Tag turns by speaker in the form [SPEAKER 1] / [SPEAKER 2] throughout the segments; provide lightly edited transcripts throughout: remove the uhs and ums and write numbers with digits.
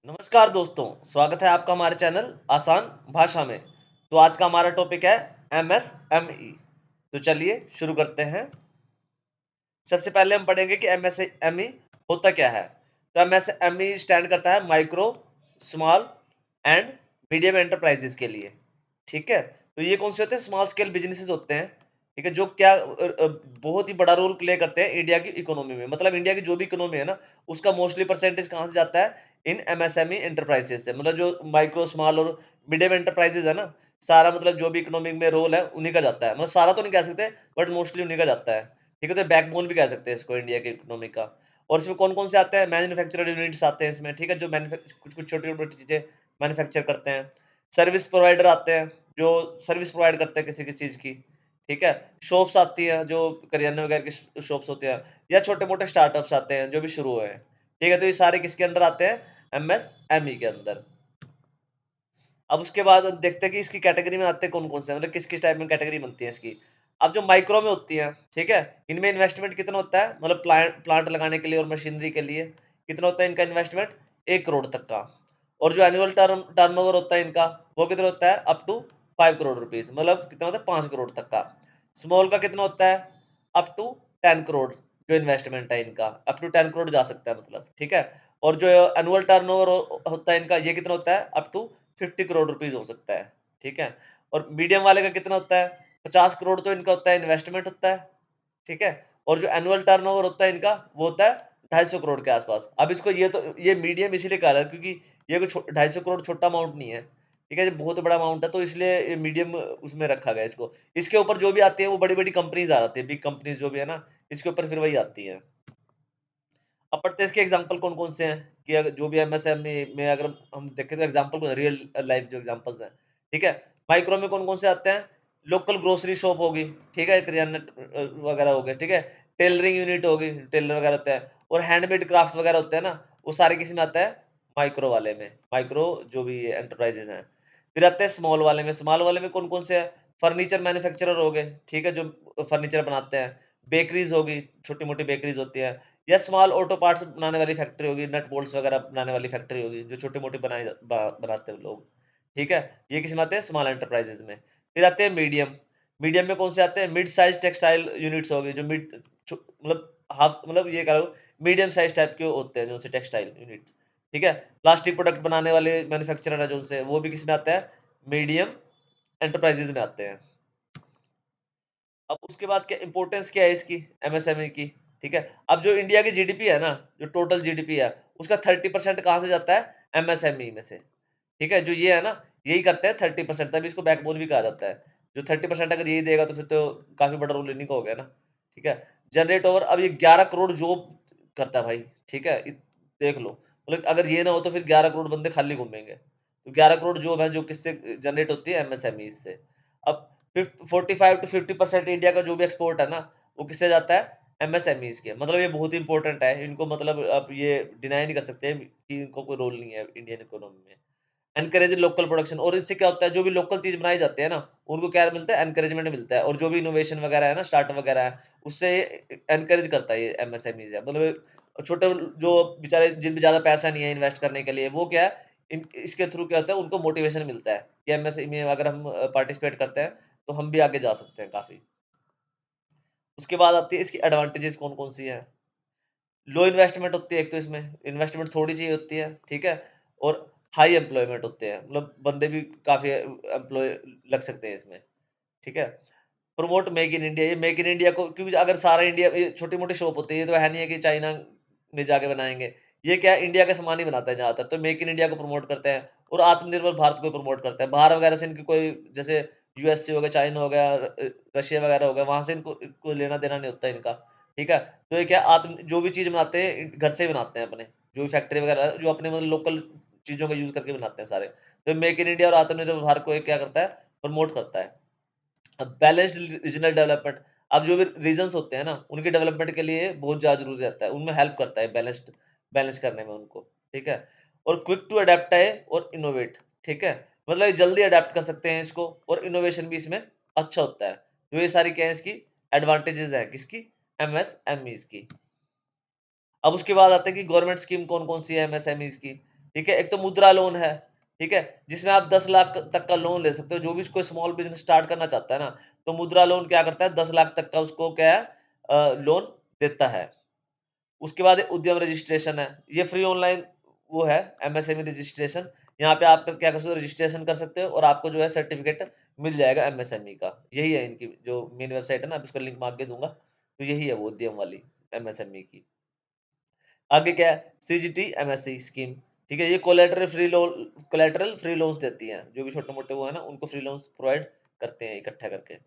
[SPEAKER 1] नमस्कार दोस्तों, स्वागत है आपका हमारे चैनल आसान भाषा में। तो आज का हमारा टॉपिक है एमएसएमई। तो चलिए शुरू करते हैं। सबसे पहले हम पढ़ेंगे कि एमएसएमई होता क्या है। तो एमएसएमई स्टैंड करता है micro, small and medium enterprises के लिए। ठीक है, तो ये कौन से होते हैं? स्मॉल स्केल बिजनेसेस होते हैं। ठीक है, जो क्या बहुत ही बड़ा रोल प्ले करते हैं इंडिया की इकोनॉमी में। मतलब इंडिया की जो भी इकोनॉमी है ना, उसका मोस्टली परसेंटेज कहाँ से जाता है? इन एमएसएमई एंटरप्राइजेस से। मतलब जो माइक्रो, स्मॉल और मीडियम एंटरप्राइजेस है ना, सारा मतलब जो भी इकोनॉमिक में रोल है उन्हीं का जाता है। मतलब सारा तो नहीं कह सकते, बट मोस्टली उन्हीं का जाता है। ठीक है, तो बैकबोन भी कह सकते हैं इसको इंडिया के इकोनॉमी का। और इसमें कौन कौन से आते हैं? मैन्युफैक्चरर यूनिट्स आते हैं इसमें। ठीक है, जो कुछ कुछ छोटी छोटी चीजें मैन्युफैक्चर करते हैं। सर्विस प्रोवाइडर आते हैं, जो सर्विस प्रोवाइड करते हैं किसी की चीज की। ठीक है, शॉप्स आती हैं, जो करियाने वगैरह की शॉप्स होती हैं, या छोटे मोटे स्टार्टअप्स आते हैं जो भी शुरू हुए हैं। ठीक है, तो ये सारे किसके अंदर आते हैं? एमएसएमई के अंदर। अब उसके बाद देखते हैं कि इसकी कैटेगरी में आते हैं कौन कौन से, मतलब किस किस टाइप में कैटेगरी बनती है इसकी। अब जो माइक्रो में होती है, ठीक है, इनमें इन्वेस्टमेंट कितना होता है? मतलब प्लांट लगाने के लिए और मशीनरी के लिए कितना होता है इनका इन्वेस्टमेंट? 1 करोड़ तक का। और जो एनुअल टर्नओवर होता है इनका, वो कितना होता है? Up to 5 crore rupees. मतलब कितना होता है? 5 करोड़ तक का। स्मॉल का कितना होता है? Up to 10 crore. जो इन्वेस्टमेंट है इनका अप टू 10 करोड़ जा सकता है, मतलब। ठीक है, और जो एनुअल टर्नओवर होता है इनका, ये कितना होता है? अप टू 50 करोड़ रुपीज हो सकता है। ठीक है, और मीडियम वाले का कितना होता है? 50 करोड़ तो इनका होता है, इन्वेस्टमेंट होता है। ठीक है, और जो एनुअल टर्नओवर होता है इनका, वो होता है 250 करोड़ के आसपास। अब इसको ये मीडियम इसीलिए कहा रहा है क्योंकि ये कोई 250 करोड़ छोटा अमाउंट नहीं है। ठीक है, ये बहुत बड़ा अमाउंट है, तो इसलिए ये मीडियम उसमें रखा गया इसको। इसके ऊपर जो भी आती है वो बड़ी बड़ी कंपनीज आ जाती है, बिग कंपनीज जो भी है ना, इसके ऊपर फिर वही आती है। अब पढ़ते हैं इसके एग्जांपल कौन कौन से हैं, कि अगर जो भी एमएसएमई में अगर हम देखें तो एग्जांपल को रियल लाइफ जो एग्जांपल्स हैं। ठीक है, माइक्रो में कौन कौन से आते हैं? लोकल ग्रोसरी शॉप होगी। ठीक है, किराना वगैरह हो गए। ठीक है, टेलरिंग यूनिट होगी, टेलर वगैरह होता है। और हैंडमेड क्राफ्ट वगैरह होते हैं ना, वो सारे किस में आता है? माइक्रो वाले में। माइक्रो जो भी एंटरप्राइजेज हैं। फिर आते हैं स्मॉल वाले में। स्मॉल वाले में कौन कौन से हैं? फर्नीचर मैन्युफैक्चरर हो गए। ठीक है, जो फर्नीचर बनाते हैं। बेकरीज होगी, छोटी मोटी बेकरीज होती है। या स्मॉल ऑटो पार्ट्स बनाने वाली फैक्ट्री होगी, नट बोल्ट्स वगैरह बनाने वाली फैक्ट्री होगी, जो छोटे-मोटे बनाते हैं लोग। ठीक है? ये किसमें आते हैं? स्मॉल एंटरप्राइजेज़ में। फिर आते हैं मीडियम। मीडियम में कौन से आते हैं? मिड साइज़ टेक्सटाइल यूनिट्स हो गई, जो मतलब हाफ, मतलब ये कह लो मीडियम साइज़ टाइप के होते हैं जो से टेक्सटाइल यूनिट्स। ठीक है? प्लास्टिक प्रोडक्ट बनाने वाले मैन्युफैक्चरर है जो उनसे, वो भी किसमें आता है? मीडियम एंटरप्राइजेज़ में आते हैं। अब उसके बाद क्या इंपॉर्टेंस क्या है इसकी, एमएसएमई की? ठीक है, अब जो इंडिया की जीडीपी है ना, जो टोटल जीडीपी है, उसका 30% कहाँ से जाता है? एमएसएमई में से। ठीक है, जो ये है ना, यही करते हैं 30%, तभी इसको बैकबोन भी कहा जाता है। जो 30% अगर यही देगा तो फिर तो काफी बड़ा रोल इन्हीं का हो गया ना। ठीक है, जनरेट ओवर, अब ये 11 करोड़ जॉब करता है भाई। ठीक है, देख लो, मतलब अगर ये ना हो तो फिर 11 करोड़ बंदे खाली घूमेंगे। तो 11 करोड़ जॉब है जो किससे जनरेट होती है? एमएसएमई से। अब 45 to 50% इंडिया का जो भी एक्सपोर्ट है ना, वो किससे जाता है? एमएसएमईज के। मतलब ये बहुत ही इंपॉर्टेंट है, इनको मतलब आप ये डिनाई नहीं कर सकते कि इनको कोई रोल नहीं है इंडियन इकोनॉमी में। एनकरेज लोकल प्रोडक्शन, और इससे क्या होता है, जो भी लोकल चीज बनाई जाती है ना, उनको क्या मिलता है? एनकरेजमेंट मिलता है। और जो भी इनोवेशन वगैरह है ना, स्टार्टअप वगैरह है, उससे एनकरेज करता है ये एमएसएमईज है। मतलब छोटे जो बेचारे जिनमें ज्यादा पैसा नहीं है इन्वेस्ट करने के लिए, वो क्या है, इसके थ्रू क्या होता है, उनको मोटिवेशन मिलता है कि एमएसएमई में अगर हम पार्टिसिपेट करते हैं तो हम भी आगे जा सकते हैं काफी। उसके बाद आती है इसकी एडवांटेजेस कौन कौन सी है। लो इन्वेस्टमेंट होती है, एक तो इसमें इन्वेस्टमेंट थोड़ी चाहिए होती है। ठीक है, और हाई एम्प्लॉयमेंट होते हैं, मतलब बंदे भी काफी एम्प्लॉय लग सकते हैं इसमें। ठीक है, प्रमोट मेक इन इंडिया। ये मेक इन इंडिया को, क्योंकि अगर सारा इंडिया, ये छोटी मोटी शॉप होती है, ये तो है नहीं है कि चाइना में जाके बनाएंगे। ये क्या है, इंडिया का सामान ही बनाता है ज्यादातर, तो मेक इन इंडिया को प्रमोट करते हैं। और आत्मनिर्भर भारत को प्रमोट करते हैं। बाहर वगैरह से इनकी कोई, जैसे यूएसए हो गया, चाइना हो गया, रशिया वगैरह हो गया, वहां से इनको लेना देना नहीं होता इनका। ठीक है, तो ये क्या, आत्म जो भी चीज बनाते हैं घर से ही बनाते हैं अपने, जो भी फैक्ट्री वगैरह है, जो अपने मतलब लोकल चीजों का यूज करके बनाते हैं सारे। तो मेक इन इंडिया और आत्मनिर्भर भारत को ये क्या करता है? प्रमोट करता है। अब बैलेंस्ड रीजनल डेवलपमेंट। अब जो भी रीजन्स होते हैं ना, उनके डेवलपमेंट के लिए बहुत ज़्यादा ज़रूरी रहता है, उनमें हेल्प करता है बैलेंस करने में उनको। ठीक है, और क्विक टू अडेप्ट है और इनोवेट। ठीक है, मतलब ये जल्दी अडेप्ट कर सकते हैं इसको, और इनोवेशन भी इसमें अच्छा होता है। तो ये सारी क्या है इसकी एडवांटेजेस है, किसकी? एमएसएमईज की। अब उसके बाद आते हैं कि गवर्नमेंट स्कीम कौन कौन सी है एमएसएमईज की। ठीक है। एक तो मुद्रा लोन है, ठीक है, जिसमें आप 10 लाख तक का लोन ले सकते हो। जो भी कोई स्मॉल बिज़नेस स्टार्ट करना चाहता है ना, तो मुद्रा लोन क्या करता है, 10 लाख तक का उसको क्या है लोन देता है। उसके बाद उद्यम रजिस्ट्रेशन है, ये फ्री ऑनलाइन वो है एमएसएमई रजिस्ट्रेशन। यहाँ पे आप क्या कर सकते हो, रजिस्ट्रेशन कर सकते हो और आपको जो है सर्टिफिकेट मिल जाएगा एमएसएमई का। यही है इनकी जो मेन वेबसाइट है ना, इसका लिंक मैं आगे दूँगा। तो यही है वो उद्यम वाली एमएसएमई की। आगे क्या है, सीजीटी एमएससी स्कीम, ठीक है, ये कोलैटरल फ्री लोन्स देती हैं। जो भी छोटे-मोटे वो है ना, उनको फ्री लोन्स प्रोवाइड करते हैं इकट्ठा करके।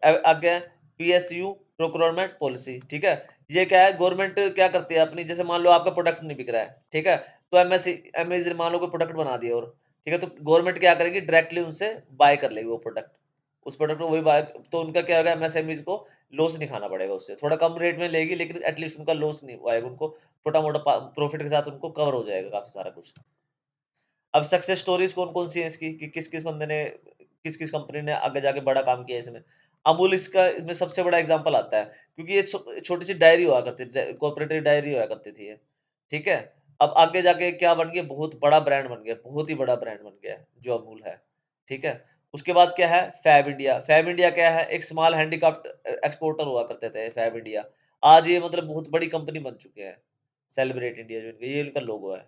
[SPEAKER 1] आगे है पीएसयू प्रोक्योरमेंट पॉलिसी, ठीक है। ये क्या है, गवर्नमेंट क्या करती है अपनी, जैसे मान लो आपका प्रोडक्ट नहीं बिक रहा है, ठीक है, तो एमएससी मान लो कोई प्रोडक्ट बना दिया और ठीक है, तो गवर्नमेंट क्या करेगी, डायरेक्टली उनसे बाय कर लेगी वो प्रोडक्ट। उस प्रोडक्ट को वही बाय, तो उनका क्या होगा, एमएसएमईज को लॉस नहीं खाना पड़ेगा उससे। थोड़ा कम रेट में लेगी लेकिन एटलीस्ट उनका लॉस नहीं आएगा, उनको छोटा-मोटा प्रॉफिट के साथ उनको कवर हो जाएगा काफ़ी सारा कुछ। अब सक्सेस स्टोरीज़ कौन-कौन सी है इसकी, कि किस-किस बंदे ने, किस-किस कंपनी ने आगे जाके बड़ा काम किया है इसमें। अमूल इसका इसमें सबसे बड़ा एग्ज़ाम्पल आता है, क्योंकि ये छोटी-सी डायरी हुआ करती थी, कोऑपरेटिव डायरी हुआ करती थी ये, ठीक है? अब आगे जाके क्या बन गया, बहुत बड़ा ब्रांड बन गया, बहुत ही बड़ा ब्रांड बन गया है, जो अमूल है, ठीक है? उसके बाद क्या है, फैब इंडिया। फैब इंडिया क्या है, एक स्मॉल हैंडीक्राफ्ट एक्सपोर्टर हुआ करते थे फैब इंडिया। आज ये मतलब बहुत बड़ी कंपनी बन चुके हैं। सेलिब्रेट इंडिया जो इनका, ये इनका लोगो है।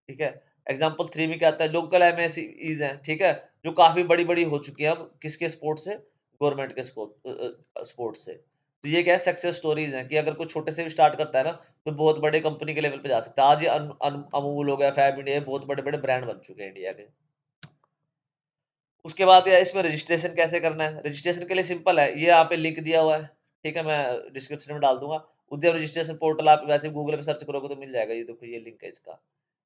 [SPEAKER 1] ठीक है? एग्ज़ाम्पल 3 में क्या आता है, लोकल एमएसईज़ हैं, ठीक है? जो काफ़ी बड़ी-बड़ी हो चुकी हैं अब, किसके सपोर्ट से? गवर्नमेंट के सपोर्ट से। तो ये क्या है, सक्सेस स्टोरीज़ हैं कि अगर कोई छोटे से भी स्टार्ट करता है ना, तो बहुत बड़े कंपनी के लेवल पे जा सकता है। आज ये अन अन अमूल हो गया, फैब इंडिया, ये बहुत बड़े-बड़े ब्रांड बन चुके हैं इंडिया के। उसके बाद या इसमें रजिस्ट्रेशन कैसे करना है? रजिस्ट्रेशन के लिए सिंपल है, ये यहाँ पे लिंक दिया हुआ है, ठीक है? मैं डिस्क्रिप्शन में डाल दूँगा। उद्यम रजिस्ट्रेशन पोर्टल आप वैसे गूगल पे सर्च करोगे तो मिल जाएगा। ये देखो, ये लिंक है इसका।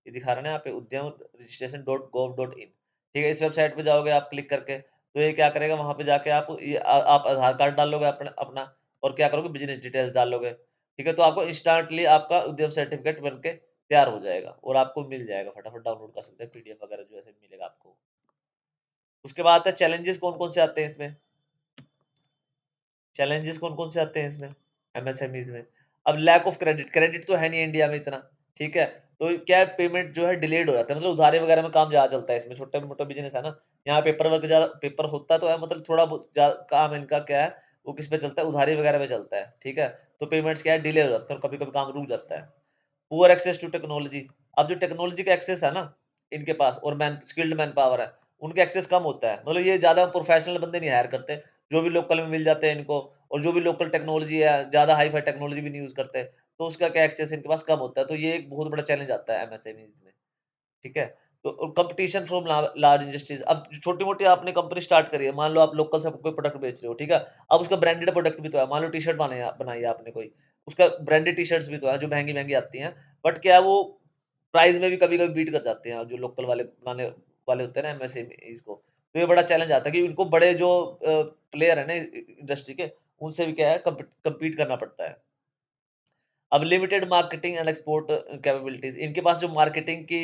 [SPEAKER 1] ये दिखा रहा है ना यहाँ पे, उद्यम registration dot gov dot in, ठीक है? इस वेबसाइट पे जाओगे आप क्लिक करके, तो ये क्या करेगा, वहाँ पे जाके आप आधार कार्ड डालोगे अपना अपना और क्या करोगे, बिज़नेस डिटेल्स डालोगे, ठीक है? तो आपको इंस्टेंटली आपका उद्यम सर्टिफिकेट बन के तैयार हो जाएगा और आपको मिल जाएगा, फटाफट डाउनलोड कर सकते हैं पीडीएफ वगैरह जो ऐसे मिलेगा आपको। उसके बाद आता है चैलेंजेस कौन-कौन से आते हैं इसमें। चैलेंजेस कौन-कौन से आते हैं इसमें एमएसएमईज़ में। अब लैक ऑफ क्रेडिट, क्रेडिट तो है नहीं इंडिया में इतना, ठीक है? तो क्या है, पेमेंट जो है डिलेड हो जाता है, मतलब उधारी वगैरह में काम ज़्यादा चलता है इसमें, छोटा-मोटा बिज़नेस है ना, यहाँ पेपर वर्क ज़्यादा, पेपर होता तो है, मतलब थोड़ा बहुत काम इनका क्या है, वो किस पे चलता है, उधारी वगैरह पे चलता है, ठीक है? तो पेमेंट्स क्या है, डिले हो जाता है और कभी-कभी काम रुक जाता है। पुअर एक्सेस टू टेक्नोलॉजी, अब जो टेक्नोलॉजी का एक्सेस है ना इनके पास, और स्किल्ड मैन पावर है, उनका एक्सेस कम होता है, मतलब ये ज्यादा प्रोफेशनल बंदे नहीं हायर करते, जो भी लोकल में मिल जाते हैं इनको, और जो भी लोकल टेक्नोलॉजी है, ज्यादा हाई फाई टेक्नोलॉजी भी नहीं यूज करते, तो उसका क्या एक्सेस इनके पास कम होता है। तो ये एक बहुत बड़ा चैलेंज आता है एमएसएमईज में, ठीक है? तो कंपटीशन फ्रॉम लार्ज इंडस्ट्रीज, अब छोटी मोटी आपने कंपनी स्टार्ट करी है, मान लो आप लोकल से कोई प्रोडक्ट बेच रहे हो, ठीक है? अब उसका ब्रांडेड प्रोडक्ट भी तो है, मान लो टी शर्ट बनाई है आपने कोई, उसका ब्रांडेड टी शर्ट्स भी तो है जो महंगी महंगी आती हैं, बट क्या है, वो प्राइस में भी कभी कभी बीट कर जाते हैं जो लोकल वाले बनाने वाले होते हैं ना एमएसएमईज को। तो ये बड़ा चैलेंज आता है कि इनको बड़े जो प्लेयर है ना इंडस्ट्री के, उनसे भी क्या है, कम्पीट करना पड़ता है। अब limited marketing and export capabilities, इनके पास जो मार्केटिंग की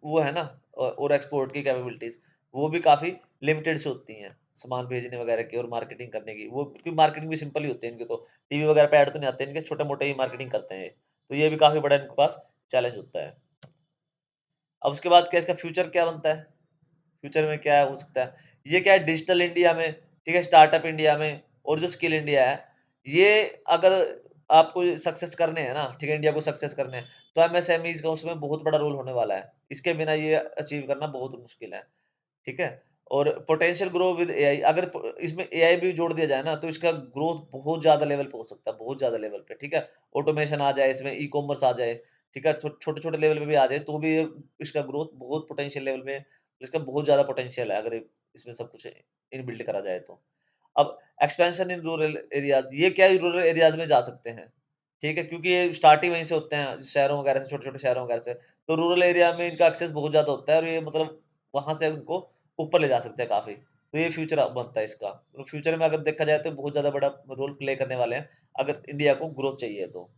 [SPEAKER 1] वो है ना, और एक्सपोर्ट की कैपेबिलिटीज, वो भी काफी लिमिटेड से होती हैं, सामान भेजने वगैरह की और मार्केटिंग करने की। वो क्योंकि मार्केटिंग भी सिंपल ही होती है इनकी, तो टीवी वगैरह पे ऐड तो नहीं आते इनके, छोटे मोटे ही मार्केटिंग करते हैं ये। तो ये भी काफी बड़ा इनके पास चैलेंज होता है। अब उसके बाद क्या, इसका फ्यूचर क्या बनता है, फ्यूचर में क्या हो सकता है, ये क्या है, डिजिटल इंडिया में, ठीक है, स्टार्टअप इंडिया में, और जो स्किल इंडिया है, ये अगर आपको सक्सेस करने हैं ना, ठीक है, इंडिया को सक्सेस करने हैं, तो एमएसएमईज का उसमें बहुत बड़ा रोल होने वाला है। इसके बिना ये अचीव करना बहुत मुश्किल है, ठीक है? और पोटेंशियल ग्रो विद एआई, अगर इसमें एआई भी जोड़ दिया जाए ना, तो इसका ग्रोथ बहुत ज्यादा लेवल पे हो सकता है, बहुत ज्यादा लेवल पे, ठीक है? ऑटोमेशन आ जाए इसमें, ई कॉमर्स आ जाए, ठीक है, छोटे छोटे लेवल पे भी आ जाए, तो भी इसका ग्रोथ बहुत पोटेंशियल लेवल में, इसका बहुत ज़्यादा पोटेंशियल है, अगर इसमें सब कुछ इनबिल्ट करा जाए तो। अब एक्सपेंशन इन रूरल एरियाज़, ये क्या है, रूरल एरियाज़ में जा सकते हैं, ठीक है? क्योंकि ये स्टार्ट ही वहीं से होते हैं, शहरों वगैरह से, छोटे-छोटे शहरों वगैरह से। तो रूरल एरिया में इनका एक्सेस बहुत ज़्यादा होता है और ये मतलब वहाँ से उनको ऊपर ले जा सकते हैं काफ़ी। तो ये फ्यूचर बनता है इसका। तो फ्यूचर में अगर देखा जाए तो बहुत ज़्यादा बड़ा रोल प्ले करने वाले हैं, अगर इंडिया को ग्रोथ चाहिए तो।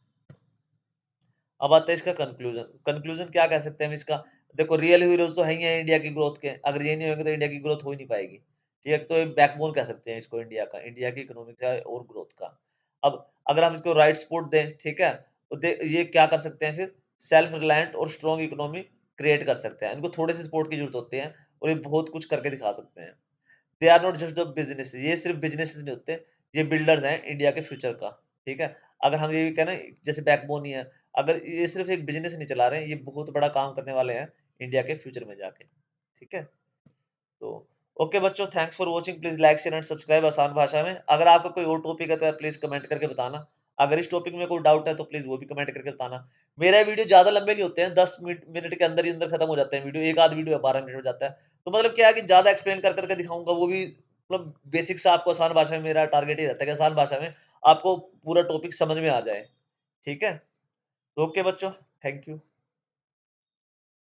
[SPEAKER 1] अब आता है इसका कंक्लूजन। कंक्लूजन क्या कह सकते हैं हम इसका? देखो, रियल हीरोज़ तो है ही हैं इंडिया की ग्रोथ के। अगर ये नहीं होंगे तो इंडिया की ग्रोथ हो ही नहीं पाएगी। ठीक है? तो ये बैकबोन कह सकते हैं इसको इंडिया की इकोनॉमिक का और ग्रोथ का। अब अगर हम इसको राइट सपोर्ट दें, ठीक है? तो ये क्या कर सकते हैं फिर? सेल्फ रिलायंट और स्ट्रॉन्ग इकोनॉमी क्रिएट कर सकते हैं। इनको थोड़े से सपोर्ट की ज़रूरत होती है और ये बहुत कुछ करके दिखा सकते हैं। They are not just the business, ये सिर्फ़ बिज़नेसेस नहीं होते, ये बिल्डर्स हैं इंडिया के फ्यूचर का, ठीक है? अगर हम ये भी कहें ना जैसे बैकबोन ही है, अगर ये सिर्फ़ एक बिज़नेस नहीं चला रहे हैं, ये बहुत बड़ा काम करने वाले हैं इंडिया के फ्यूचर में जाके, ठीक है? तो ओके बच्चों, thanks for watching, please like share and subscribe आसान भाषा में। अगर आपका कोई और टॉपिक है तो यार प्लीज कमेंट करके बताना। अगर इस टॉपिक में कोई डाउट है तो प्लीज वो भी कमेंट करके बताना। मेरा वीडियो ज्यादा लंबे नहीं होते हैं, 10 मिनट के अंदर ही अंदर खत्म हो जाते हैं वीडियो, एक आध वीडियो 12 मिनट हो जाता है। तो मतलब क्या है कि ज्यादा एक्सप्लेन कर करके दिखाऊंगा, वो भी मतलब बेसिक से आपको आसान भाषा में, मेरा टारगेट ही रहता है कि आसान भाषा में आपको पूरा टॉपिक समझ में आ जाए, ठीक है? तो ओके बच्चों, थैंक यू।